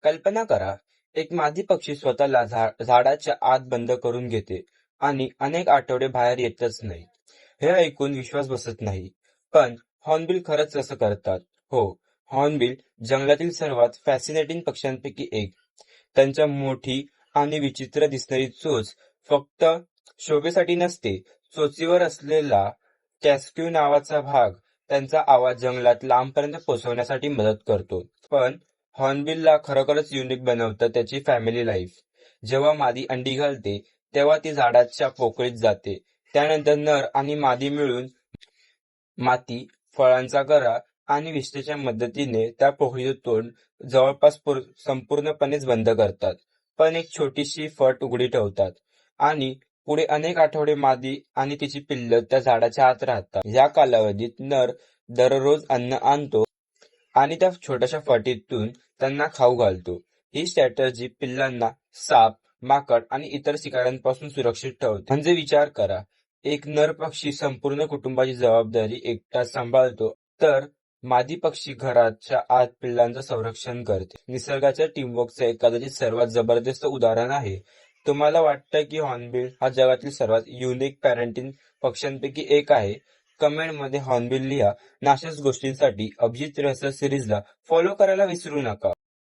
कल्पना करा, एक मादी पक्षी स्वतःला झाडाच्या आत बंद करून घेते आणि अनेक आठवडे बाहेर येतच नाही. हे ऐकून विश्वास बसत नाही. पण हॉर्नबिल खरंच असं करतात. हो, हॉर्नबिल जंगलातील सर्वात फॅसिनेटिंग पक्ष्यांपैकी एक. त्यांच्या मोठी आणि विचित्र दिसणारी चोच फक्त शोभेसाठी नसते. चोचीवर असलेला कॅस्क्यू नावाचा भाग त्यांचा आवाज जंगलात लांबपर्यंत पोहोचवण्यासाठी मदत करतो. पण हॉर्नबिलला खरोखरच युनिक बनवतं त्याची फॅमिली लाईफ. जेव्हा मादी अंडी घालते तेव्हा ती झाडाच्या पोकळीत जाते. त्यानंतर नर आणि मादी मिळून माती, फळांचा गरा आणि विष्ठेच्या मदतीने त्या पोकळीचं तोंड जवळपास संपूर्णपणेच बंद करतात. पण एक छोटीशी फट उघडी ठेवतात आणि पुढे अनेक आठवडे मादी आणि तिची पिल्लं त्या झाडाच्या आत राहतात. या कालावधीत नर दररोज अन्न आणतो आणि त्या छोट्याशा फटीतून त्यांना खाऊ घालतो. ही स्ट्रॅटर्जी पिल्लांना साप, माकड आणि इतर शिकाऱ्यांपासून सुरक्षित ठेवते. म्हणजे विचार करा, एक नर पक्षी संपूर्ण कुटुंबाची जबाबदारी एकटाच सांभाळतो, तर मादी पक्षी घराच्या आत पिल्लांचं संरक्षण करते. निसर्गाच्या टीमवर्कचं एक कदाचित सर्वात जबरदस्त उदाहरण आहे. तुम्हाला वाटतं की हॉर्नबिल हा जगातील सर्वात युनिक पॅरेंटिंग पक्ष्यांपैकी एक आहे? कमेंटमध्ये हॉर्नबिल लिहा. अशाच गोष्टींसाठी अभिजित रहस्य सिरीजला फॉलो करायला विसरू नका.